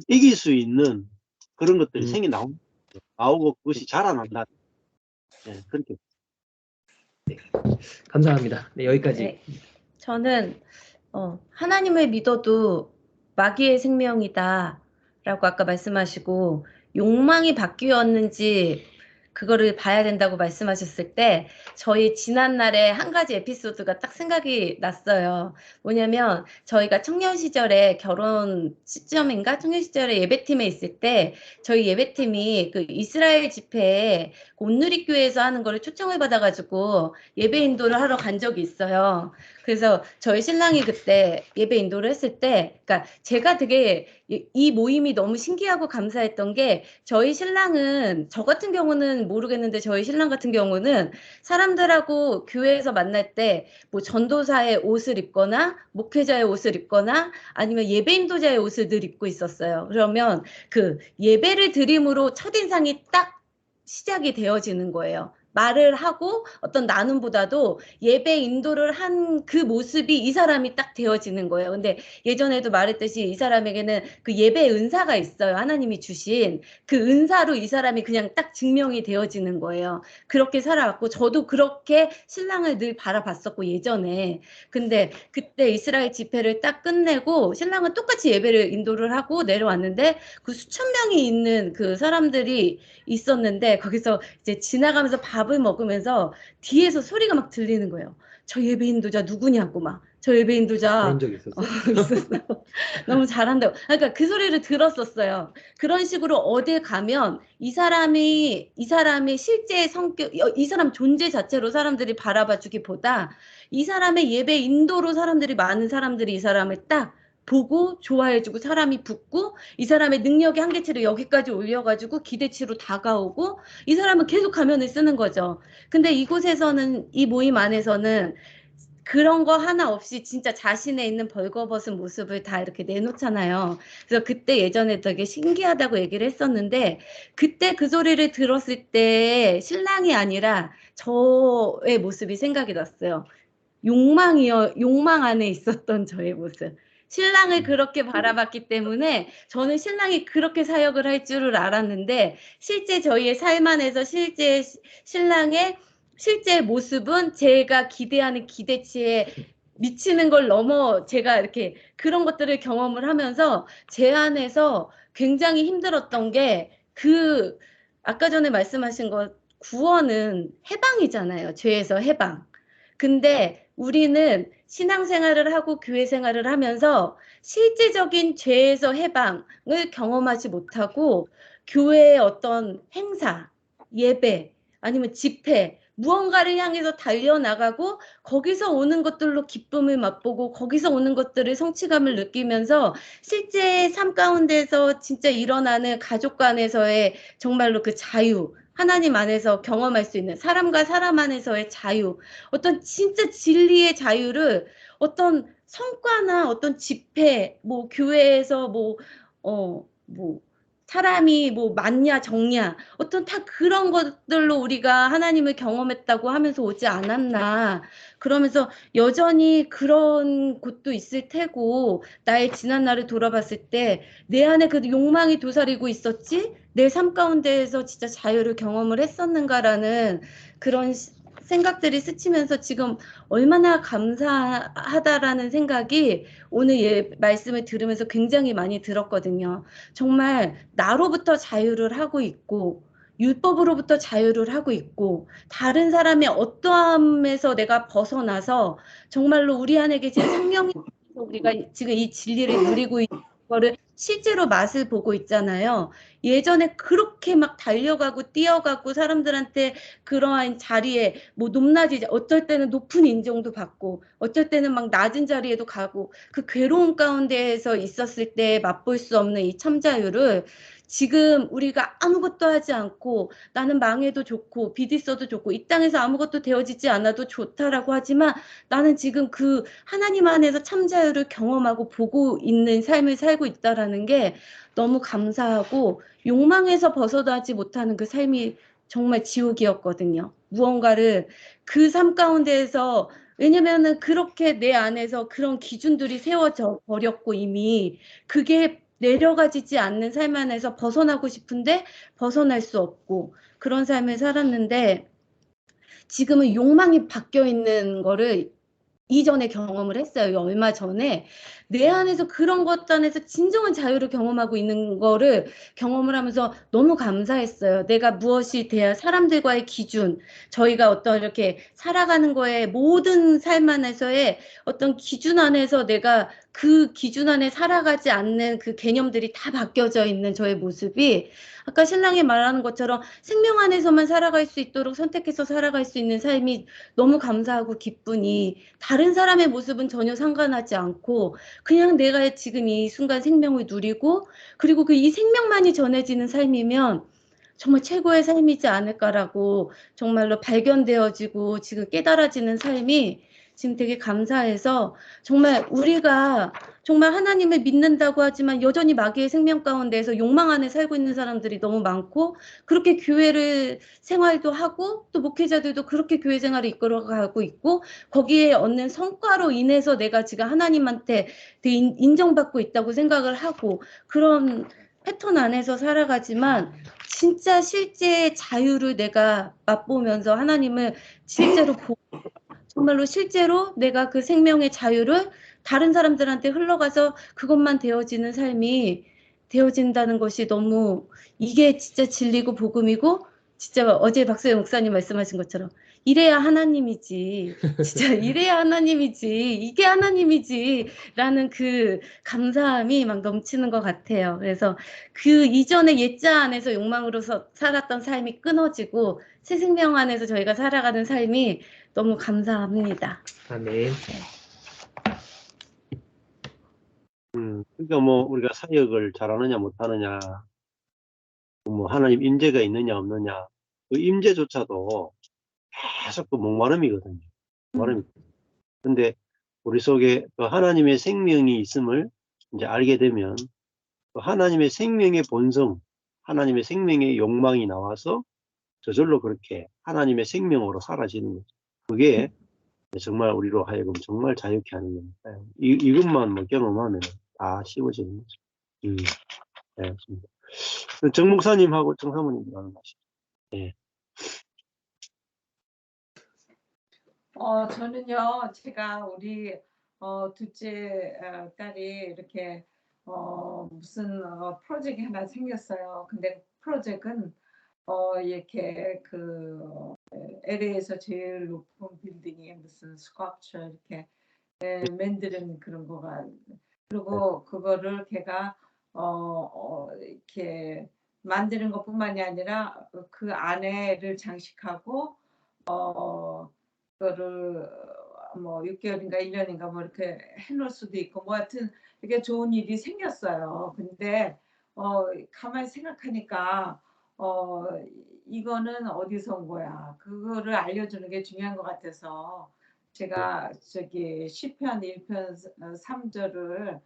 이길 수 있는 그런 것들이 나오고 그것이 자라난다. 네, 그렇게. 네, 감사합니다. 네, 여기까지. 네, 저는 하나님을 믿어도 마귀의 생명이다 라고 아까 말씀하시고 욕망이 바뀌었는지 그거를 봐야 된다고 말씀하셨을 때 저희 지난날에 한 가지 에피소드가 딱 생각이 났어요. 뭐냐면 저희가 청년 시절에 결혼 시점인가 청년 시절에 예배팀에 있을 때 저희 예배팀이 그 이스라엘 집회에 온누리교회에서 하는 거를 초청을 받아가지고 예배 인도를 하러 간 적이 있어요. 그래서 저희 신랑이 그때 예배 인도를 했을 때, 그러니까 제가 되게 이 모임이 너무 신기하고 감사했던 게 저희 신랑은 저 같은 경우는 모르겠는데 저희 신랑 같은 경우는 사람들하고 교회에서 만날 때 뭐 전도사의 옷을 입거나 목회자의 옷을 입거나 아니면 예배 인도자의 옷을 늘 입고 있었어요. 그러면 그 예배를 드림으로 첫인상이 딱 시작이 되어지는 거예요. 말을 하고 어떤 나눔보다도 예배 인도를 한 그 모습이 이 사람이 딱 되어지는 거예요. 근데 예전에도 말했듯이 이 사람에게는 그 예배 은사가 있어요. 하나님이 주신 그 은사로 이 사람이 그냥 딱 증명이 되어지는 거예요. 그렇게 살아왔고 저도 그렇게 신랑을 늘 바라봤었고 예전에. 근데 그때 이스라엘 집회를 딱 끝내고 신랑은 똑같이 예배를 인도를 하고 내려왔는데 그 수천 명이 있는 그 사람들이 있었는데 거기서 이제 지나가면서 밥을 먹으면서 뒤에서 소리가 막 들리는 거예요. 저 예배 인도자 누구냐고 막. 저 예배 인도자 그런 적 있었어? 있었어요. 너무 잘한다고. 그러니까 그 소리를 들었었어요. 그런 식으로 어딜 가면 이 사람이 실제 성격, 이 사람 존재 자체로 사람들이 바라봐 주기보다 이 사람의 예배 인도로 많은 사람들이 이 사람을 딱 보고 좋아해주고 사람이 붙고 이 사람의 능력의 한계치를 여기까지 올려가지고 기대치로 다가오고 이 사람은 계속 가면을 쓰는 거죠. 근데 이곳에서는 이 모임 안에서는 그런 거 하나 없이 진짜 자신에 있는 벌거벗은 모습을 다 이렇게 내놓잖아요. 그래서 그때 예전에 되게 신기하다고 얘기를 했었는데 그때 그 소리를 들었을 때 신랑이 아니라 저의 모습이 생각이 났어요. 욕망 안에 있었던 저의 모습. 신랑을 그렇게 바라봤기 때문에 저는 신랑이 그렇게 사역을 할 줄을 알았는데 실제 저희의 삶 안에서 실제 신랑의 실제 모습은 제가 기대하는 기대치에 미치는 걸 넘어 제가 이렇게 그런 것들을 경험을 하면서 제 안에서 굉장히 힘들었던 게 그 아까 전에 말씀하신 것 구원은 해방이잖아요. 죄에서 해방. 근데 우리는 신앙생활을 하고 교회 생활을 하면서 실제적인 죄에서 해방을 경험하지 못하고 교회의 어떤 행사, 예배, 아니면 집회, 무언가를 향해서 달려나가고 거기서 오는 것들로 기쁨을 맛보고 거기서 오는 것들을 성취감을 느끼면서 실제 삶 가운데서 진짜 일어나는 가족 간에서의 정말로 그 자유, 하나님 안에서 경험할 수 있는 사람과 사람 안에서의 자유, 어떤 진짜 진리의 자유를 어떤 성과나 어떤 집회, 뭐 교회에서 뭐 사람이 뭐 많냐 적냐 어떤 다 그런 것들로 우리가 하나님을 경험했다고 하면서 오지 않았나. 그러면서 여전히 그런 곳도 있을 테고 나의 지난 날을 돌아봤을 때 내 안에 그 욕망이 도사리고 있었지 내 삶 가운데에서 진짜 자유를 경험을 했었는가라는 그런 생각들이 스치면서 지금 얼마나 감사하다라는 생각이 오늘 말씀을 들으면서 굉장히 많이 들었거든요. 정말 나로부터 자유를 하고 있고 율법으로부터 자유를 하고 있고 다른 사람의 어떠함에서 내가 벗어나서 정말로 우리 안에 계신 성령이 우리가 지금 이 진리를 누리고 있는 거를 실제로 맛을 보고 있잖아요. 예전에 그렇게 막 달려가고 뛰어가고 사람들한테 그러한 자리에 뭐 높낮이 어쩔 때는 높은 인정도 받고 어쩔 때는 막 낮은 자리에도 가고 그 괴로운 가운데에서 있었을 때 맛볼 수 없는 이 참자유를 지금 우리가 아무것도 하지 않고 나는 망해도 좋고 빚 있어도 좋고 이 땅에서 아무것도 되어지지 않아도 좋다라고 하지만 나는 지금 그 하나님 안에서 참자유를 경험하고 보고 있는 삶을 살고 있다라는 게 너무 감사하고 욕망에서 벗어나지 못하는 그 삶이 정말 지옥이었거든요. 무언가를 그 삶 가운데에서 왜냐면은 그렇게 내 안에서 그런 기준들이 세워져 버렸고 이미 그게 내려가지지 않는 삶 안에서 벗어나고 싶은데 벗어날 수 없고 그런 삶을 살았는데 지금은 욕망이 바뀌어 있는 거를 이전에 경험을 했어요. 얼마 전에 내 안에서 그런 것 안에서 진정한 자유를 경험하고 있는 거를 경험을 하면서 너무 감사했어요. 내가 무엇이 돼야 사람들과의 기준, 저희가 어떤 이렇게 살아가는 거에 모든 삶 안에서의 어떤 기준 안에서 내가 그 기준 안에 살아가지 않는 그 개념들이 다 바뀌어져 있는 저의 모습이 아까 신랑이 말하는 것처럼 생명 안에서만 살아갈 수 있도록 선택해서 살아갈 수 있는 삶이 너무 감사하고 기쁘니 다른 사람의 모습은 전혀 상관하지 않고 그냥 내가 지금 이 순간 생명을 누리고 그리고 그 이 생명만이 전해지는 삶이면 정말 최고의 삶이지 않을까라고 정말로 발견되어지고 지금 깨달아지는 삶이 지금 되게 감사해서 정말 우리가 정말 하나님을 믿는다고 하지만 여전히 마귀의 생명 가운데에서 욕망 안에 살고 있는 사람들이 너무 많고 그렇게 교회를 생활도 하고 또 목회자들도 그렇게 교회 생활을 이끌어가고 있고 거기에 얻는 성과로 인해서 내가 지금 하나님한테 인정받고 있다고 생각을 하고 그런 패턴 안에서 살아가지만 진짜 실제 자유를 내가 맛보면서 하나님을 실제로 보고 정말로 실제로 내가 그 생명의 자유를 다른 사람들한테 흘러가서 그것만 되어지는 삶이 되어진다는 것이 너무 이게 진짜 진리고 복음이고 진짜 어제 박수영 목사님 말씀하신 것처럼 이래야 하나님이지 진짜 이래야 하나님이지 이게 하나님이지라는 그 감사함이 막 넘치는 것 같아요. 그래서 그 이전에 옛자 안에서 욕망으로서 살았던 삶이 끊어지고 새 생명 안에서 저희가 살아가는 삶이 너무 감사합니다. 아멘. 그러니까 뭐 우리가 사역을 잘하느냐 못하느냐, 뭐 하나님 임재가 있느냐 없느냐, 그 임재조차도 계속 그 목마름이거든요. 목마름. 근데 우리 속에 그 하나님의 생명이 있음을 이제 알게 되면 그 하나님의 생명의 본성, 하나님의 생명의 욕망이 나와서 저절로 그렇게 하나님의 생명으로 사라지는 거죠. 그게 정말 우리로 하여금 정말 자유케 하는 겁니다. 이것만 뭐 경험하면 다 쉬워지는 거죠. 네, 맞습니다. 정 목사님하고 정 사모님 하는 말씀. 네. 저는요, 제가 우리 둘째 딸이 이렇게 무슨 프로젝트 하나 생겼어요. 근데 프로젝트는 이렇게 그 LA에서 제일 높은 빌딩에 무슨 스culpture 이렇게 만드는 그런 거가 그리고 그거를 걔가 이렇게 만드는 것뿐만이 아니라 그 안에를 장식하고 그거를 뭐 6개월인가 1년인가 뭐 이렇게 해놓을 수도 있고 뭐 하여튼 이렇게 좋은 일이 생겼어요. 근데 가만히 생각하니까 이거는 어디서 온 거야? 그거를 알려주는 게 중요한 것 같아서 제가 저기 시편 1편 3절을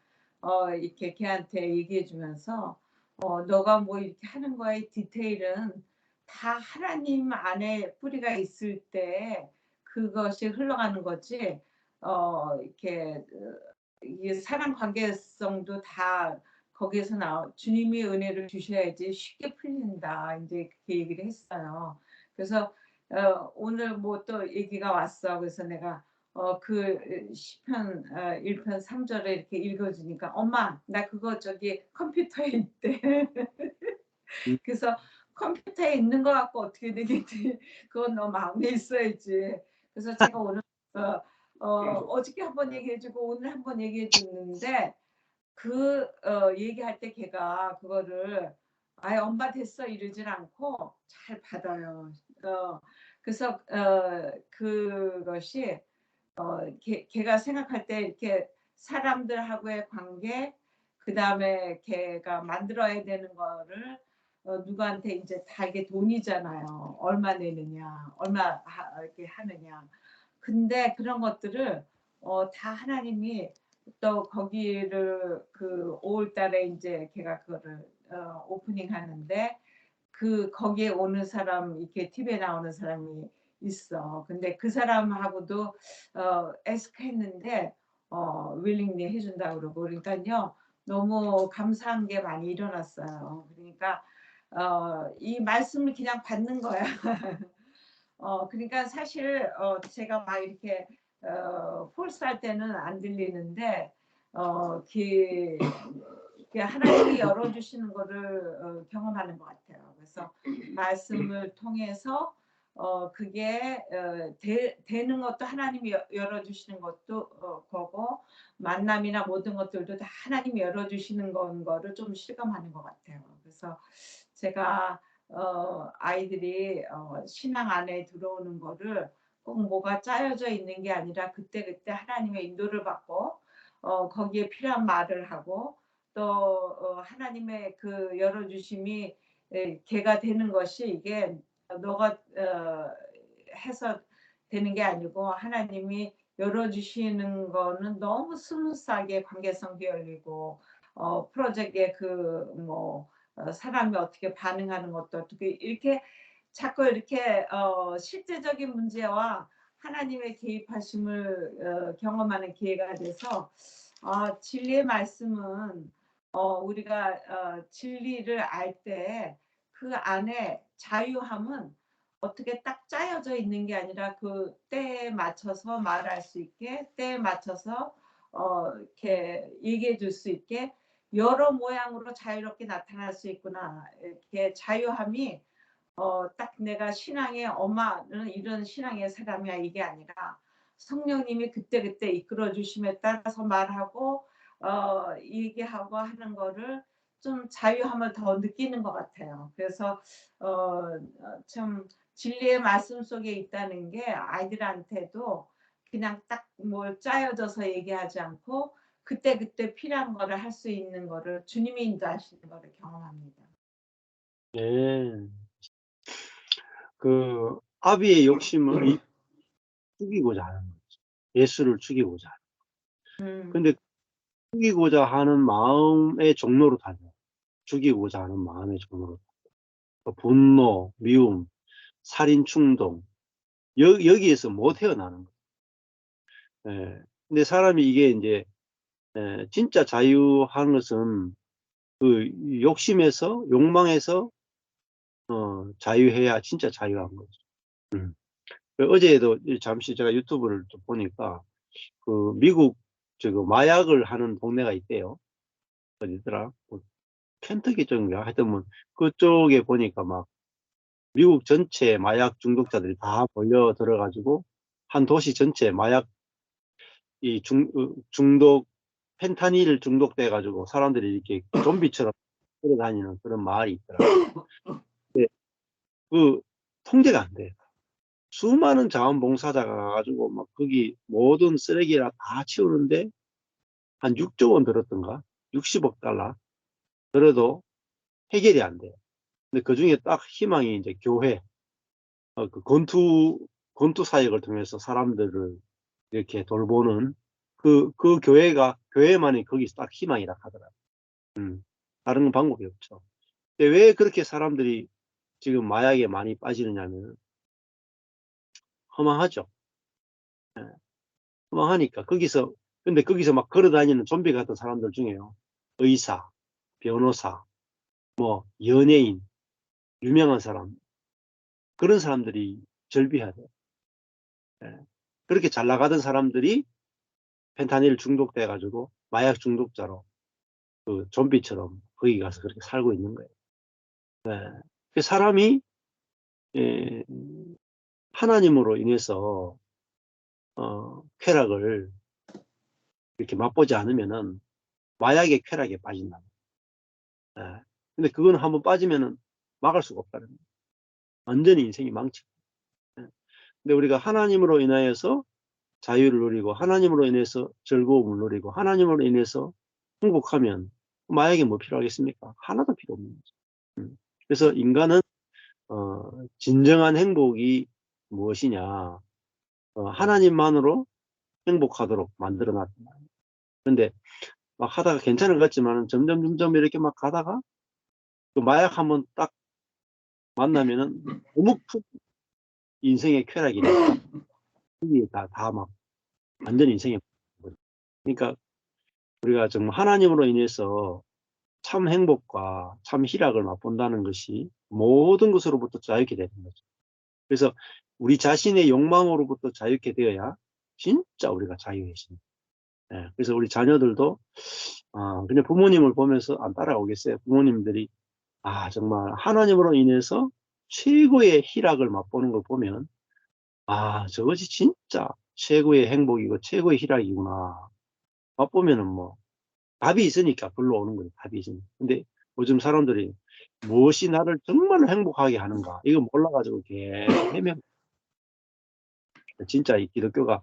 이렇게 걔한테 얘기해 주면서 너가 뭐 이렇게 하는 거의 디테일은 다 하나님 안에 뿌리가 있을 때 그것이 흘러가는 거지 이렇게 이 사람 관계성도 다 거기에서 주님이 은혜를 주셔야지 쉽게 풀린다. 이제 그렇게 얘기를 했어요. 그래서 오늘 뭐 또 얘기가 왔어. 그래서 내가 그 시편 1편 3절에 이렇게 읽어주니까 엄마 나 그거 저기 컴퓨터에 있대. 그래서 컴퓨터에 있는 거 갖고 어떻게 되겠지. 그건 너 마음에 있어야지. 그래서 제가 오늘 어저께 한번 얘기해주고 오늘 한번 얘기해줬는데 그 얘기할 때 걔가 그거를 아예 엄마 됐어 이러진 않고 잘 받아요. 그래서 그것이 걔가 생각할 때 이렇게 사람들하고의 관계 그 다음에 걔가 만들어야 되는 거를 누구한테 이제 다 이게 돈이잖아요. 얼마 내느냐, 얼마 이렇게 하느냐. 근데 그런 것들을 다 하나님이 또 거기를 그 5월달에 이제 걔가 그거를 오프닝 하는데 거기에 오는 사람 이렇게 TV에 나오는 사람이 있어. 근데 그 사람하고도 에스크했는데 윌링리 해준다고 그러고 그러니까요 너무 감사한 게 많이 일어났어요. 그러니까 이 말씀을 그냥 받는 거야. 그러니까 사실 제가 막 이렇게 폴스 할 때는 안 들리는데 하나님이 열어주시는 거를 경험하는 것 같아요. 그래서 말씀을 통해서 그게 되는 것도 하나님이 열어주시는 것도 거고, 만남이나 모든 것들도 다 하나님이 열어주시는 거를 좀 실감하는 것 같아요. 그래서 제가 아이들이 신앙 안에 들어오는 거를 꼭 뭐가 짜여져 있는 게 아니라 그때그때 하나님의 인도를 받고 거기에 필요한 말을 하고, 또 하나님의 그 열어주심이 개가 되는 것이 이게 너가 해서 되는 게 아니고 하나님이 열어주시는 거는 너무 스무스하게 관계성도 열리고, 프로젝트에 사람이 어떻게 반응하는 것도 어떻게 이렇게 자꾸 이렇게 실제적인 문제와 하나님의 개입하심을 경험하는 기회가 돼서, 진리의 말씀은 우리가 진리를 알 때 그 안에 자유함은 어떻게 딱 짜여져 있는 게 아니라 그 때에 맞춰서 말할 수 있게, 때에 맞춰서 이렇게 얘기해 줄 수 있게 여러 모양으로 자유롭게 나타날 수 있구나. 이렇게 자유함이 딱 내가 신앙의 엄마는 이런 신앙의 사람이야 이게 아니라 성령님이 그때그때 이끌어 주심에 따라서 말하고 얘기하고 하는 거를 좀 자유함을 더 느끼는 것 같아요. 그래서 참 진리의 말씀 속에 있다는 게 아이들한테도 그냥 딱 뭘 짜여져서 얘기하지 않고 그때그때 필요한 거를 할 수 있는 거를 주님이 인도하시는 거를 경험합니다. 네. 그 아비의 욕심을 죽이고자 하는 거죠. 예수를 죽이고자 하는. 근데 죽이고자 하는 마음의 종로로 타죠. 죽이고자 하는 마음의 종로로 타죠. 분노, 미움, 살인 충동, 여기에서 못 헤어나는 거예요. 예. 근데 사람이 이게 이제 진짜 자유한 것은 그 욕심에서, 욕망에서 자유해야 진짜 자유한 거죠. 어제도 잠시 제가 유튜브를 좀 보니까 그 미국 마약을 하는 동네가 있대요. 어디더라? 켄터키 쪽인가? 하여튼 뭐 그쪽에 보니까 막 미국 전체 마약 중독자들이 다 몰려 들어가지고 한 도시 전체 마약 중독 펜타닐 중독돼 가지고 사람들이 이렇게 좀비처럼 돌아다니는 그런 마을이 있더라고요. 근데 그 통제가 안 돼요. 수많은 자원봉사자가 가가지고 막 거기 모든 쓰레기라 다 치우는데 한 6조 원 들었던가? 60억 달러 들어도 해결이 안 돼요. 근데 그 중에 딱 희망이 이제 교회, 그 권투 사역을 통해서 사람들을 이렇게 돌보는 그 교회만이 거기서 딱 희망이라 하더라고요. 다른 방법이 없죠. 근데 왜 그렇게 사람들이 지금 마약에 많이 빠지느냐면 허망하죠. 예, 허망하니까 근데 거기서 막 걸어다니는 좀비 같은 사람들 중에요. 의사, 변호사, 뭐 연예인, 유명한 사람, 그런 사람들이 절비하죠. 예. 그렇게 잘 나가던 사람들이 펜타닐 중독돼 가지고 마약 중독자로 그 좀비처럼 거기 가서 그렇게 살고 있는 거예요. 예. 그 사람이 하나님으로 인해서 쾌락을 이렇게 맛보지 않으면은 마약의 쾌락에 빠진다. 예. 근데 그건 한번 빠지면은 막을 수가 없다는 거예요. 완전히 인생이 망치고. 예. 근데 우리가 하나님으로 인하여서 자유를 누리고 하나님으로 인해서 즐거움을 누리고 하나님으로 인해서 행복하면 마약이 뭐 필요하겠습니까? 하나도 필요 없는 거죠. 그래서 인간은 진정한 행복이 무엇이냐? 하나님만으로 행복하도록 만들어 놨다. 그런데 막 하다가 괜찮은 것 같지만 점점 이렇게 막 가다가 그 마약 한번 딱 만나면은 너무 큰 인생의 쾌락이니까 이게 다 막 완전 인생의 그러니까 우리가 정말 하나님으로 인해서 참 행복과 참 희락을 맛본다는 것이 모든 것으로부터 자유케 되는 거죠. 그래서 우리 자신의 욕망으로부터 자유케 되어야 진짜 우리가 자유의 신. 예, 그래서 우리 자녀들도 그냥 부모님을 보면서 안 따라오겠어요. 부모님들이 정말 하나님으로 인해서 최고의 희락을 맛보는 걸 보면 저것이 진짜 최고의 행복이고 최고의 희락이구나. 맛보면은 뭐 답이 있으니까 불러오는 거예요. 답이 있으니까. 근데 요즘 사람들이 무엇이 나를 정말로 행복하게 하는가 이거 몰라가지고 계속 헤매. 진짜 이 기독교가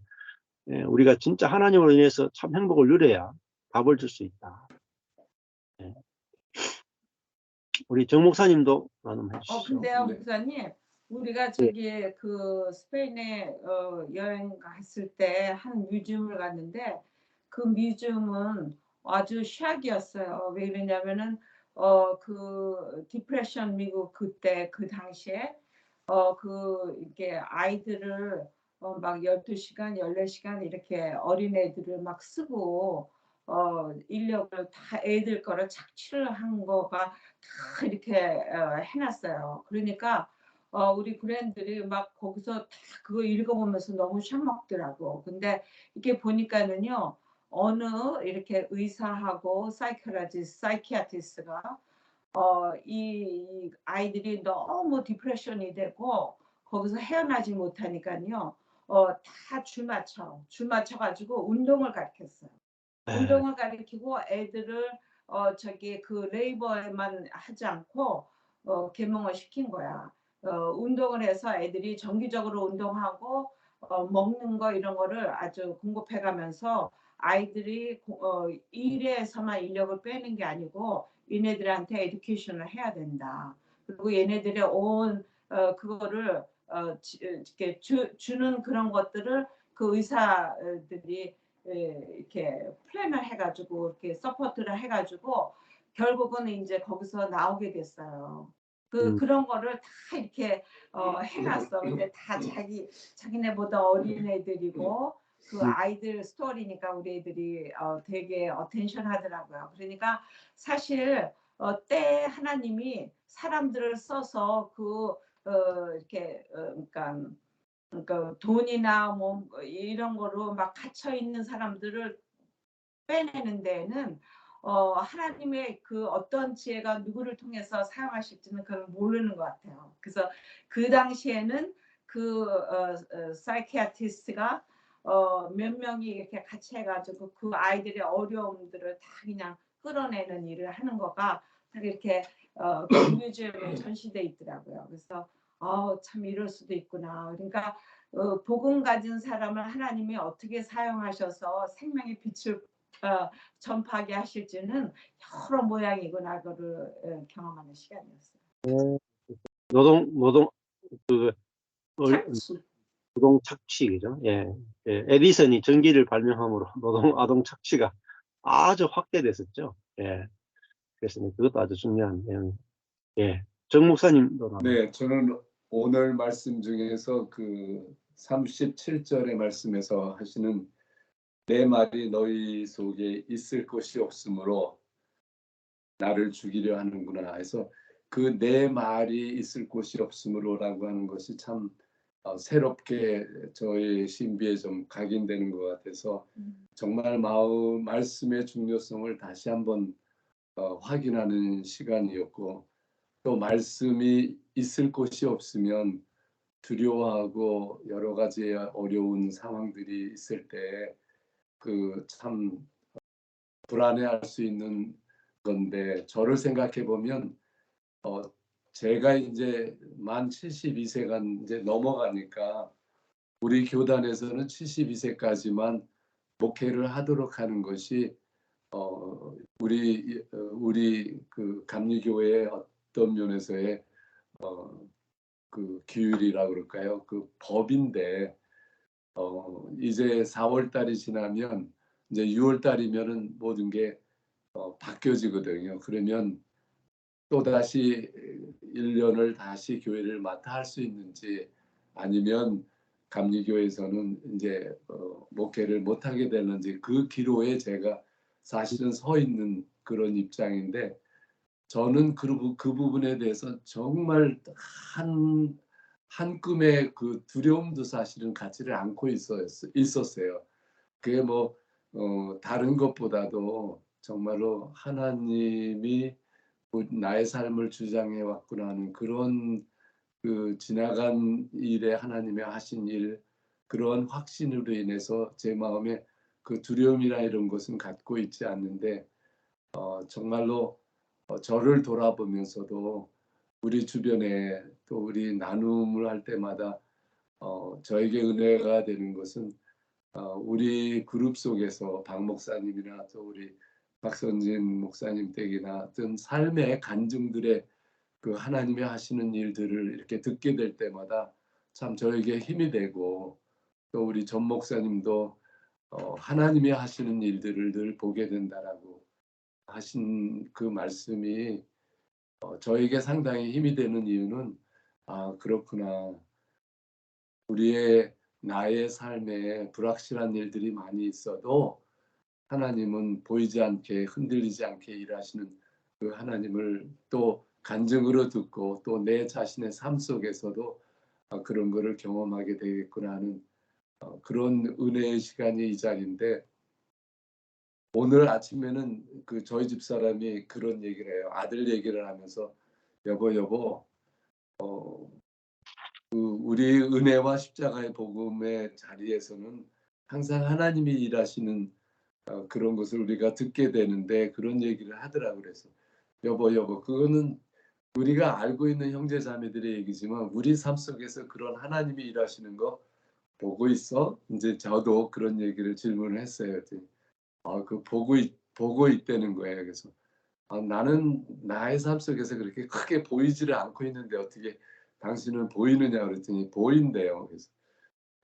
우리가 진짜 하나님으로 인해서 참 행복을 누려야 답을 줄 수 있다. 예. 우리 정 목사님도 나눔해 주시죠. 근데요, 네. 목사님, 우리가 저기 그 스페인에 여행 갔을 때 한 뮤지엄을 갔는데 그 뮤지엄은 아주 샥이었어요. 왜 그러냐면은 그 디프레션 미국 그때 그 당시에 이렇게 아이들을 막 12시간, 14시간 이렇게 어린애들을 막 쓰고 인력을 다 애들 거를 착취를 한 거가 다 이렇게 해놨어요. 그러니까 우리 브랜들이 막 거기서 다 그거 읽어보면서 너무 샥 먹더라고. 근데 이렇게 보니까는요, 어느 이렇게 의사하고 사이키아티스트가 이 아이들이 너무 디프레션이 되고 거기서 헤어나지 못하니까요, 다 줄 맞춰가지고 운동을 가르쳤어요. 운동을 가르치고 애들을 저기 그 레이버에만 하지 않고 계몽을 시킨 거야. 운동을 해서 애들이 정기적으로 운동하고 먹는 거 이런 거를 아주 공급해가면서 아이들이 일에서만 인력을 빼는 게 아니고 얘네들한테 에듀케이션을 해야 된다. 그리고 얘네들의 온 그거를 이렇게 주는 그런 것들을 그 의사들이 이렇게 플랜을 해가지고 이렇게 서포트를 해가지고 결국은 이제 거기서 나오게 됐어요. 그런 거를 다 이렇게 해놨어. 근데 다 자기네보다 어린 애들이고 그 아이들 스토리니까 우리 애들이 되게 어텐션 하더라고요. 그러니까 사실 때 하나님이 사람들을 써서 이렇게 그러니까 돈이나 뭐 이런 거로 막 갇혀 있는 사람들을 빼내는 데에는 하나님의 그 어떤 지혜가 누구를 통해서 사용하실지는 그걸 모르는 것 같아요. 그래서 그 당시에는 그 사이키아티스트가 몇 명이 이렇게 같이 해가지고 그 아이들의 어려움들을 다 그냥 끌어내는 일을 하는 거가 다 이렇게 뮤지엄에 전시돼 있더라고요. 그래서 참 이럴 수도 있구나. 그러니까 복음 가진 사람을 하나님이 어떻게 사용하셔서 생명의 빛을 전파하게 하실지는 여러 모양이구나 그거를 경험하는 시간이었어요. 노동 착취. 노동 착취죠. 예. 에디슨이 전기를 발명함으로 아동 착취가 아주 확대됐었죠. 예. 그래서 그것도 아주 중요한 내용. 예. 정 목사님도 네, 저는 오늘 말씀 중에서 그 37절의 말씀에서 하시는 내 말이 너희 속에 있을 것이 없으므로 나를 죽이려 하는구나 해서 그 내 말이 있을 곳이 없으므로라고 하는 것이 참 새롭게 저의 신비에 좀 각인되는 것 같아서 정말 말씀의 중요성을 다시 한번 확인하는 시간이었고, 또 말씀이 있을 곳이 없으면 두려워하고 여러 가지 어려운 상황들이 있을 때 그 참 불안해할 수 있는 건데, 저를 생각해 보면 제가 이제 만 72세가 이제 넘어가니까 우리 교단에서는 72세까지만 목회를 하도록 하는 것이 우리 그 감리교회의 어떤 면에서의 그 규율이라 그럴까요? 그 법인데 이제 4월 달이 지나면 이제 6월 달이면은 모든 게 바뀌어지거든요. 그러면 또 다시 1년을 다시 교회를 맡아 할 수 있는지, 아니면 감리교회에서는 이제 목회를 못 하게 되는지, 그 기로에 제가 사실은 서 있는 그런 입장인데, 저는 그 부분에 대해서 정말 한 꿈의 그 두려움도 사실은 갖지를 않고 있었어요. 그게 뭐 다른 것보다도 정말로 하나님이 나의 삶을 주장해 왔구나 하는 그런 그 지나간 일에 하나님의 하신 일, 그런 확신으로 인해서 제 마음에 그 두려움이나 이런 것은 갖고 있지 않는데, 정말로 저를 돌아보면서도 우리 주변에 또 우리 나눔을 할 때마다 저에게 은혜가 되는 것은 우리 그룹 속에서 박 목사님이나 또 우리 박선진 목사님 댁이나 어떤 삶의 간증들의 그 하나님이 하시는 일들을 이렇게 듣게 될 때마다 참 저에게 힘이 되고, 또 우리 전 목사님도 하나님이 하시는 일들을 늘 보게 된다라고 하신 그 말씀이 저에게 상당히 힘이 되는 이유는, 그렇구나, 우리의 나의 삶에 불확실한 일들이 많이 있어도 하나님은 보이지 않게 흔들리지 않게 일하시는 그 하나님을 또 간증으로 듣고 또 내 자신의 삶 속에서도 그런 거를 경험하게 되겠구나 하는 그런 은혜의 시간이 이 자리인데, 오늘 아침에는 그 저희 집 사람이 그런 얘기를 해요. 아들 얘기를 하면서 여보 우리 은혜와 십자가의 복음의 자리에서는 항상 하나님이 일하시는 그런 것을 우리가 듣게 되는데, 그런 얘기를 하더라고요. 그래서 여보 그거는 우리가 알고 있는 형제 자매들의 얘기지만 우리 삶 속에서 그런 하나님이 일하시는 거 보고 있어? 이제 저도 그런 얘기를 질문을 했어요. 그 보고 있다는 거예요. 그래서 나는 나의 삶 속에서 그렇게 크게 보이지를 않고 있는데 어떻게 당신은 보이느냐 그랬더니 보인대요. 그래서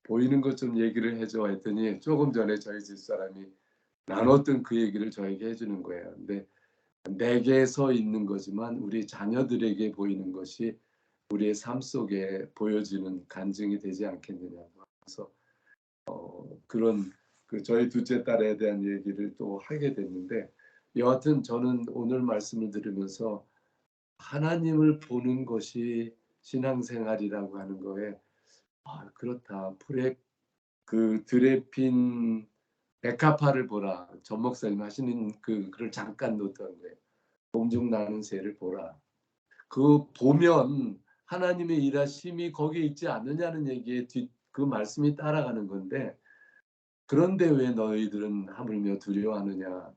보이는 것 좀 얘기를 해줘 했더니 조금 전에 저희 집 사람이 나눴던 그 얘기를 저에게 해주는 거예요. 근데 내게서 있는 거지만 우리 자녀들에게 보이는 것이 우리의 삶 속에 보여지는 간증이 되지 않겠느냐고. 그래서 그런 저희 둘째 딸에 대한 얘기를 또 하게 됐는데, 여하튼 저는 오늘 말씀을 들으면서 하나님을 보는 것이 신앙생활이라고 하는 거에 그렇다. 들에 핀 백합화를 보라. 전 목사님 하시는 그를 잠깐 놓던 거예요. 동중 나는 새를 보라. 그 보면 하나님의 일하심이 거기에 있지 않느냐는 얘기에 그 말씀이 따라가는 건데, 그런데 왜 너희들은 하물며 두려워하느냐?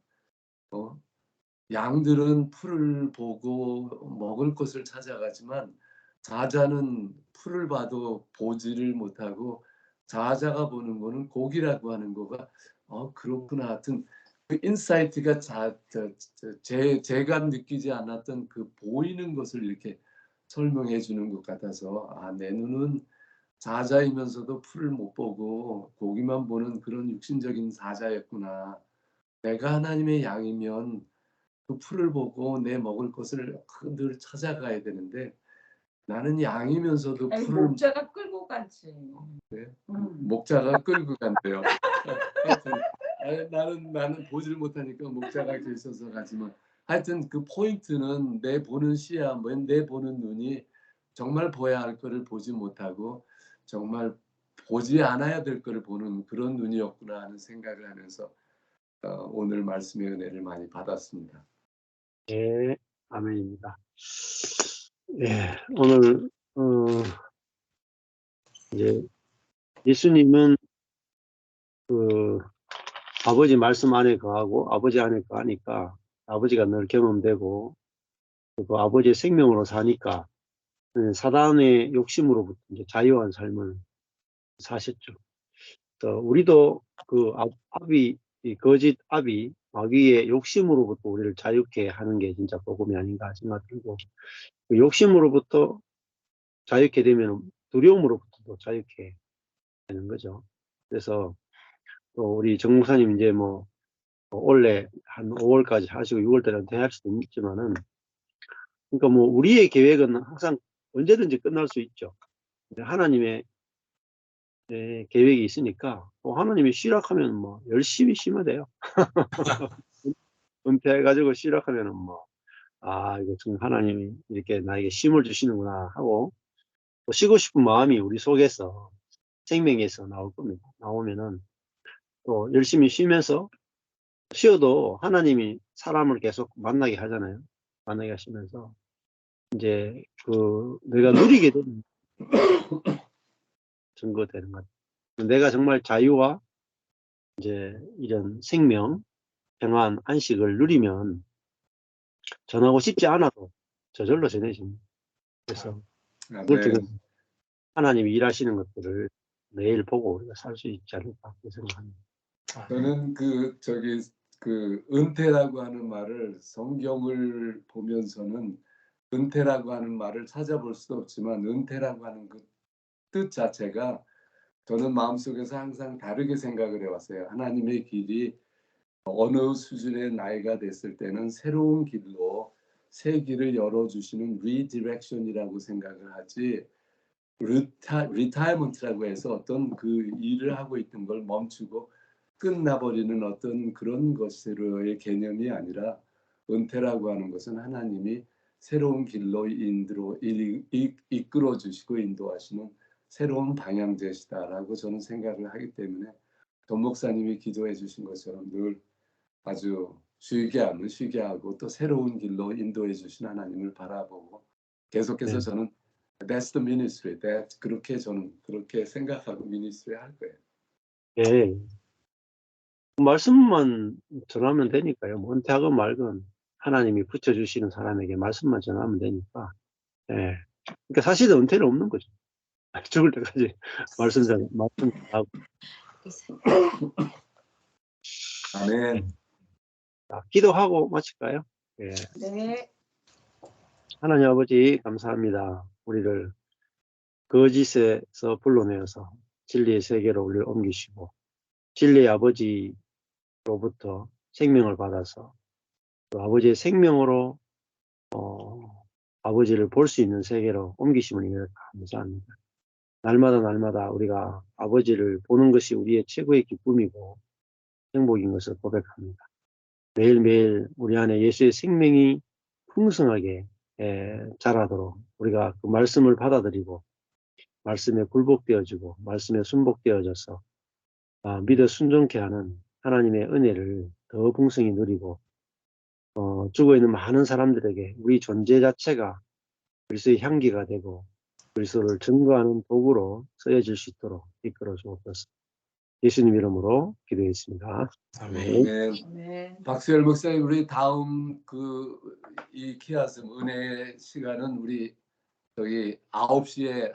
양들은 풀을 보고 먹을 것을 찾아가지만 사자는 풀을 봐도 보지를 못하고 사자가 보는 거는 고기라고 하는 거가 그렇구나. 하여튼 그 인사이트가 제가 느끼지 않았던 그 보이는 것을 이렇게 설명해 주는 것 같아서, 내 눈은 사자이면서도 풀을 못 보고 고기만 보는 그런 육신적인 사자였구나. 내가 하나님의 양이면 그 풀을 보고 내 먹을 것을 늘 찾아가야 되는데, 나는 양이면서도 아니, 풀을 목자가 끌고 가지. 네? 목자가 끌고 간대요. 하여튼 나는 보질 못하니까 목자가 계셔서 가지만, 하여튼 그 포인트는 내 보는 시야, 내 보는 눈이 정말 보아야 할 거를 보지 못하고 정말 보지 않아야 될 거를 보는 그런 눈이었구나 하는 생각을 하면서 오늘 말씀의 은혜를 많이 받았습니다. 네, 아멘입니다. 예, 오늘 이제 예수님은 그 아버지 말씀 안에 거하고 아버지 안에 거하니까 아버지가 늘 경험되고, 그 아버지의 생명으로 사니까 사단의 욕심으로부터 이제 자유한 삶을 사셨죠. 또 우리도 그 이 거짓 아비 마귀의 욕심으로부터 우리를 자유케 하는 게 진짜 복음이 아닌가 생각 들고, 그 욕심으로부터 자유케 되면 두려움으로부터도 자유케 되는 거죠. 그래서 또 우리 정 목사님 이제 뭐 원래 한 5월까지 하시고 6월달에 대할 수도 있지만은, 그러니까 뭐 우리의 계획은 항상 언제든지 끝날 수 있죠. 하나님의 계획이 있으니까 하나님이 쉬락하면 뭐 열심히 쉬면 돼요. 은퇴해가지고 쉬락하면은 뭐 이거 지금 하나님이 이렇게 나에게 쉼을 주시는구나 하고, 쉬고 싶은 마음이 우리 속에서 생명에서 나올 겁니다. 나오면은 또 열심히 쉬면서 쉬어도 하나님이 사람을 계속 만나게 하잖아요. 만나게 하시면서 이제 그 내가 누리게 되는 증거되는 것 같아요. 내가 정말 자유와 이제 이런 생명, 평안, 안식을 누리면 전하고 싶지 않아도 저절로 전해집니다. 그래서 그걸 통해서 아멘. 하나님이 일하시는 것들을 매일 보고 우리가 살 수 있지 않을까 그렇게 생각합니다. 저는 그 은퇴라고 하는 말을 성경을 보면서는 은퇴라고 하는 말을 찾아볼 수도 없지만 은퇴라고 하는 그 뜻 자체가 저는 마음속에서 항상 다르게 생각을 해왔어요. 하나님의 길이 어느 수준의 나이가 됐을 때는 새로운 길로 새 길을 열어주시는 리디렉션이라고 생각을 하지 리타이먼트라고 해서 어떤 그 일을 하고 있던 걸 멈추고 끝나버리는 어떤 그런 것으로의 개념이 아니라 은퇴라고 하는 것은 하나님이 새로운 길로 이끌어 주시고 인도하시는 새로운 방향제시다라고 저는 생각을 하기 때문에 돈 목사님이 기도해 주신 것처럼 늘 아주 쉬게 하고 또 새로운 길로 인도해 주신 하나님을 바라보고 계속해서 네. 저는 That's the ministry. 저는 그렇게 생각하고 미니스트리 할 거예요. 예. 말씀만 전하면 되니까요. 뭐 은퇴하건 말건 하나님이 붙여주시는 사람에게 말씀만 전하면 되니까. 예. 그러니까 사실은 은퇴는 없는 거죠. 죽을 때까지 말씀 전하고. 아멘. 자, 기도하고 마칠까요? 예. 네. 하나님 아버지 감사합니다. 우리를 거짓에서 불러내어서 진리의 세계로 우리를 옮기시고 진리의 아버지로부터 생명을 받아서 또 아버지의 생명으로 아버지를 볼 수 있는 세계로 옮기심을 감사합니다. 날마다 우리가 아버지를 보는 것이 우리의 최고의 기쁨이고 행복인 것을 고백합니다. 매일매일 우리 안에 예수의 생명이 풍성하게 자라도록 우리가 그 말씀을 받아들이고 말씀에 굴복되어지고 말씀에 순복되어져서 믿어 순종케 하는 하나님의 은혜를 더 풍성히 누리고 죽어있는 많은 사람들에게 우리 존재 자체가 그리스도의 향기가 되고 그리스도를 증거하는 도구로 쓰여질 수 있도록 이끌어 주옵소서. 예수님 이름으로 기도했습니다. 아멘. 아멘. 네. 박수열 목사님, 우리 다음 이 키아즘 은혜 시간은 우리 저기 9시에